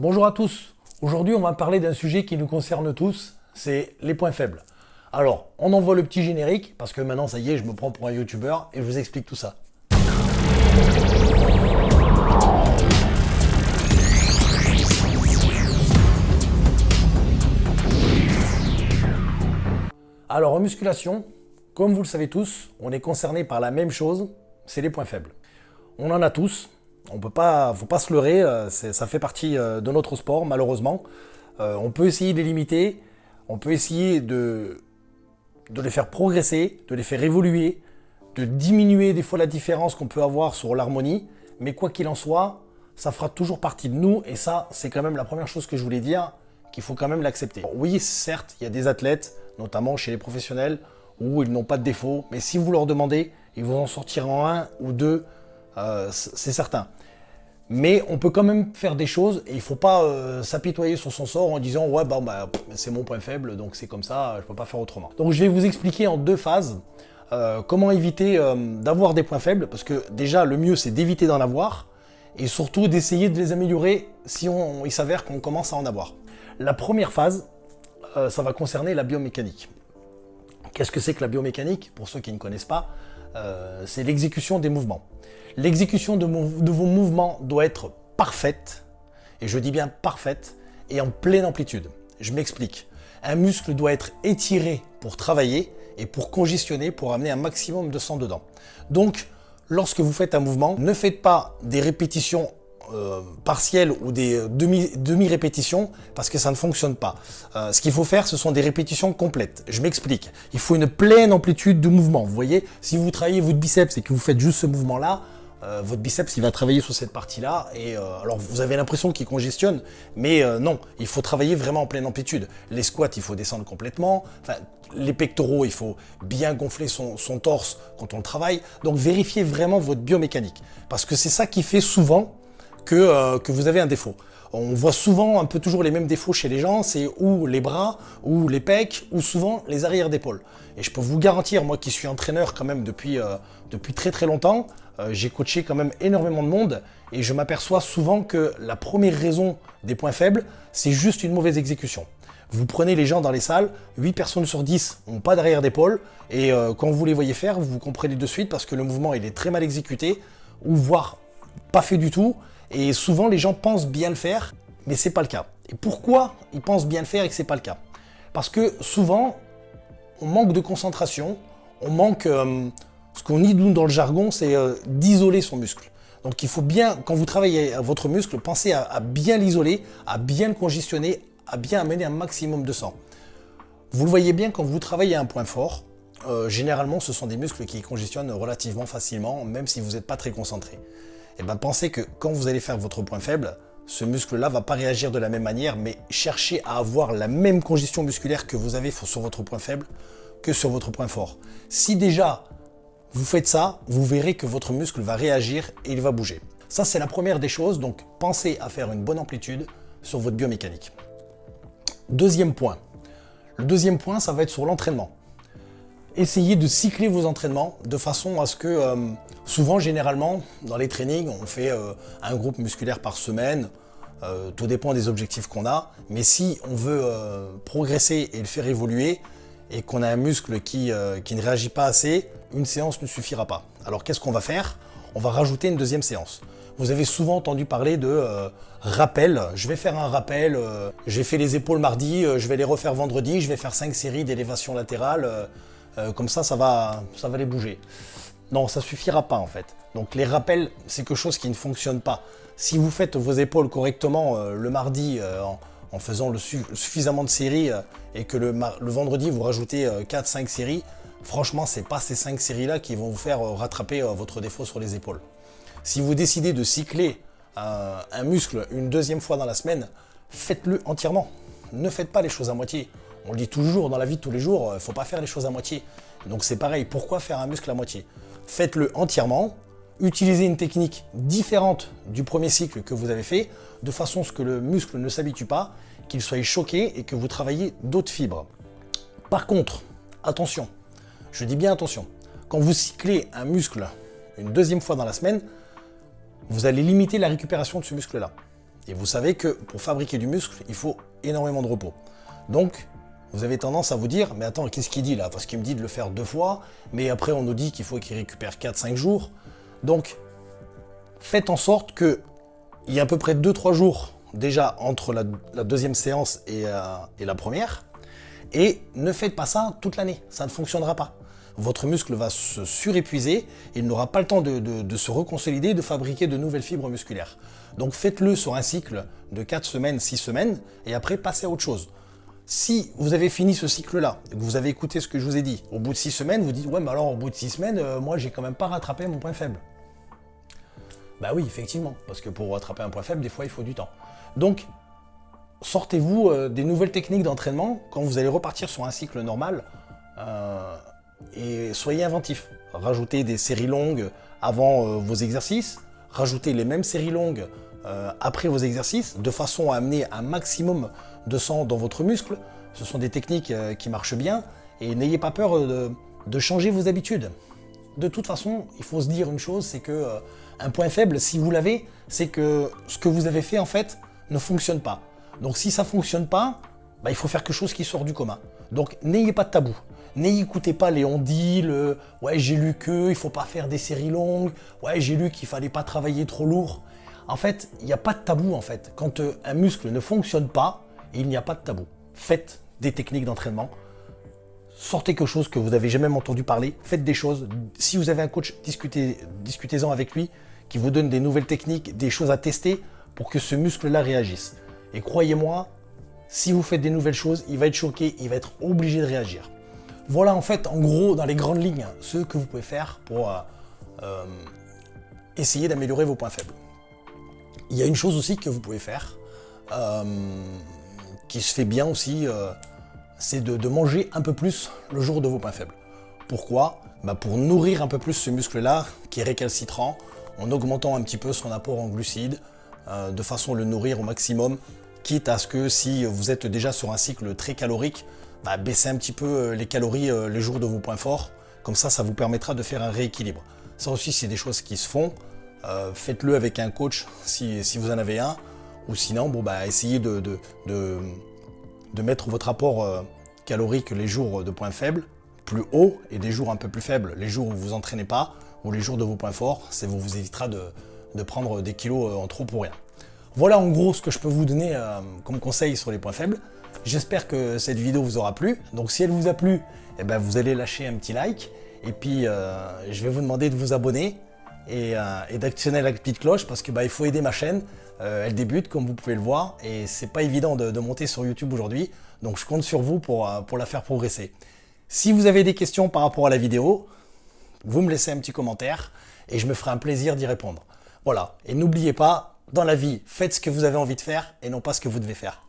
Bonjour à tous. Aujourd'hui, on va parler d'un sujet qui nous concerne tous, c'est les points faibles. Alors, on envoie le petit générique, parce que maintenant, ça y est, je me prends pour un youtubeur et je vous explique tout ça. Alors, en musculation, comme vous le savez tous, on est concerné par la même chose, c'est les points faibles. On en a tous. Faut pas se leurrer, ça fait partie de notre sport, malheureusement. On peut essayer de les limiter, on peut essayer de les faire progresser, de les faire évoluer, de diminuer des fois la différence qu'on peut avoir sur l'harmonie, mais quoi qu'il en soit, ça fera toujours partie de nous, et ça, c'est quand même la première chose que je voulais dire, qu'il faut quand même l'accepter. Oui, certes, il y a des athlètes, notamment chez les professionnels, où ils n'ont pas de défaut, mais si vous leur demandez, ils vont en sortir en un ou deux, c'est certain. Mais on peut quand même faire des choses et il ne faut pas s'apitoyer sur son sort en disant « ouais, c'est mon point faible, donc c'est comme ça, je ne peux pas faire autrement ». Donc je vais vous expliquer en deux phases comment éviter d'avoir des points faibles, parce que déjà le mieux c'est d'éviter d'en avoir et surtout d'essayer de les améliorer si il s'avère qu'on commence à en avoir. La première phase, ça va concerner la biomécanique. Qu'est-ce que c'est que la biomécanique? Pour ceux qui ne connaissent pas, c'est l'exécution des mouvements. L'exécution de vos mouvements doit être parfaite, et je dis bien parfaite, et en pleine amplitude. Je m'explique. Un muscle doit être étiré pour travailler et pour congestionner, pour amener un maximum de sang dedans. Donc, lorsque vous faites un mouvement, ne faites pas des répétitions partielles ou des demi-répétitions parce que ça ne fonctionne pas. Ce qu'il faut faire, ce sont des répétitions complètes. Je m'explique. Il faut une pleine amplitude de mouvement. Vous voyez, si vous travaillez votre biceps et que vous faites juste ce mouvement-là, votre biceps il va travailler sur cette partie-là et alors vous avez l'impression qu'il congestionne, mais non, il faut travailler vraiment en pleine amplitude. Les squats, il faut descendre complètement. Enfin, les pectoraux, il faut bien gonfler son torse quand on le travaille. Donc vérifiez vraiment votre biomécanique parce que c'est ça qui fait souvent que vous avez un défaut. On voit souvent un peu toujours les mêmes défauts chez les gens, c'est ou les bras, ou les pecs, ou souvent les arrières d'épaules. Et je peux vous garantir, moi qui suis entraîneur quand même depuis très très longtemps, j'ai coaché quand même énormément de monde, et je m'aperçois souvent que la première raison des points faibles, c'est juste une mauvaise exécution. Vous prenez les gens dans les salles, 8 personnes sur 10 n'ont pas d'arrière d'épaule, et quand vous les voyez faire, vous comprenez de suite parce que le mouvement il est très mal exécuté, ou voire pas fait du tout. Et souvent, les gens pensent bien le faire, mais c'est pas le cas. Et pourquoi ils pensent bien le faire et que c'est pas le cas? Parce que souvent, on manque de concentration, on manque, ce qu'on dit nous dans le jargon, c'est d'isoler son muscle. Donc il faut bien, quand vous travaillez à votre muscle, pensez à bien l'isoler, à bien le congestionner, à bien amener un maximum de sang. Vous le voyez bien quand vous travaillez à un point fort, généralement ce sont des muscles qui congestionnent relativement facilement, même si vous n'êtes pas très concentré. Et bien pensez que quand vous allez faire votre point faible, ce muscle-là ne va pas réagir de la même manière, mais cherchez à avoir la même congestion musculaire que vous avez sur votre point faible que sur votre point fort. Si déjà vous faites ça, vous verrez que votre muscle va réagir et il va bouger. Ça, c'est la première des choses, donc pensez à faire une bonne amplitude sur votre biomécanique. Deuxième point. Le deuxième point, ça va être sur l'entraînement. Essayez de cycler vos entraînements de façon à ce que, souvent, généralement, dans les trainings, on fait un groupe musculaire par semaine. Tout dépend des objectifs qu'on a. Mais si on veut progresser et le faire évoluer, et qu'on a un muscle qui ne réagit pas assez, une séance ne suffira pas. Alors qu'est-ce qu'on va faire? On va rajouter une deuxième séance. Vous avez souvent entendu parler de rappel. Je vais faire un rappel, j'ai fait les épaules mardi, je vais les refaire vendredi, je vais faire 5 séries d'élévation latérale. Comme ça va les bouger. Non, ça suffira pas en fait. Donc les rappels, c'est quelque chose qui ne fonctionne pas. Si vous faites vos épaules correctement le mardi en faisant suffisamment de séries et que le vendredi vous rajoutez 4-5 séries, franchement, c'est pas ces 5 séries-là qui vont vous faire rattraper votre défaut sur les épaules. Si vous décidez de cycler un muscle une deuxième fois dans la semaine, faites-le entièrement. Ne faites pas les choses à moitié. On le dit toujours dans la vie de tous les jours, il ne faut pas faire les choses à moitié. Donc c'est pareil, pourquoi faire un muscle à moitié? Faites-le entièrement, utilisez une technique différente du premier cycle que vous avez fait, de façon à ce que le muscle ne s'habitue pas, qu'il soit choqué et que vous travaillez d'autres fibres. Par contre, attention, je dis bien attention, quand vous cyclez un muscle une deuxième fois dans la semaine, vous allez limiter la récupération de ce muscle-là. Et vous savez que pour fabriquer du muscle, il faut énormément de repos. Donc, vous avez tendance à vous dire, mais attends, qu'est-ce qu'il dit là? Parce qu'il me dit de le faire 2 fois, mais après on nous dit qu'il faut qu'il récupère 4-5 jours. Donc, faites en sorte qu'il y ait à peu près 2-3 jours déjà entre la deuxième séance et la première. Et ne faites pas ça toute l'année, ça ne fonctionnera pas. Votre muscle va se surépuiser et il n'aura pas le temps de se reconsolider, de fabriquer de nouvelles fibres musculaires. Donc faites-le sur un cycle de 4 semaines, 6 semaines, et après passez à autre chose. Si vous avez fini ce cycle-là, et que vous avez écouté ce que je vous ai dit, au bout de 6 semaines, vous dites « Ouais, mais alors au bout de 6 semaines, moi j'ai quand même pas rattrapé mon point faible. » Bah oui, effectivement, parce que pour rattraper un point faible, des fois il faut du temps. Donc, sortez-vous des nouvelles techniques d'entraînement quand vous allez repartir sur un cycle normal et soyez inventifs. Rajoutez des séries longues avant vos exercices, rajoutez les mêmes séries longues après vos exercices, de façon à amener un maximum de sang dans votre muscle. Ce sont des techniques qui marchent bien et n'ayez pas peur de changer vos habitudes. De toute façon, il faut se dire une chose, c'est que un point faible, si vous l'avez, c'est que ce que vous avez fait en fait ne fonctionne pas. Donc si ça ne fonctionne pas, bah, il faut faire quelque chose qui sort du commun. Donc n'ayez pas de tabou. N'écoutez pas les on-dit, le « ouais j'ai lu que, il ne faut pas faire des séries longues, ouais j'ai lu qu'il ne fallait pas travailler trop lourd ». En fait, il n'y a pas de tabou en fait. Quand un muscle ne fonctionne pas, il n'y a pas de tabou. Faites des techniques d'entraînement, sortez quelque chose que vous n'avez jamais entendu parler, faites des choses. Si vous avez un coach, discutez-en avec lui, qui vous donne des nouvelles techniques, des choses à tester pour que ce muscle-là réagisse. Et croyez-moi, si vous faites des nouvelles choses, il va être choqué, il va être obligé de réagir. Voilà en fait, en gros, dans les grandes lignes, ce que vous pouvez faire pour essayer d'améliorer vos points faibles. Il y a une chose aussi que vous pouvez faire, qui se fait bien aussi, c'est de manger un peu plus le jour de vos points faibles. Pourquoi? Bah pour nourrir un peu plus ce muscle-là, qui est récalcitrant, en augmentant un petit peu son apport en glucides, de façon à le nourrir au maximum, quitte à ce que si vous êtes déjà sur un cycle très calorique, bah baissez un petit peu les calories les jours de vos points forts, comme ça vous permettra de faire un rééquilibre. Ça aussi, c'est des choses qui se font. Faites-le avec un coach si vous en avez un, ou sinon bon, bah, essayez de mettre votre apport calorique les jours de points faibles plus haut et des jours un peu plus faibles, les jours où vous entraînez pas ou les jours de vos points forts, ça vous évitera de prendre des kilos en trop pour rien. Voilà en gros ce que je peux vous donner comme conseil sur les points faibles. J'espère que cette vidéo vous aura plu. Donc si elle vous a plu, eh ben, vous allez lâcher un petit like. Et puis je vais vous demander de vous abonner et d'actionner la petite cloche parce que bah, il faut aider ma chaîne. Elle débute comme vous pouvez le voir et c'est pas évident de monter sur YouTube aujourd'hui. Donc je compte sur vous pour la faire progresser. Si vous avez des questions par rapport à la vidéo, vous me laissez un petit commentaire et je me ferai un plaisir d'y répondre. Voilà, et n'oubliez pas, dans la vie, faites ce que vous avez envie de faire et non pas ce que vous devez faire.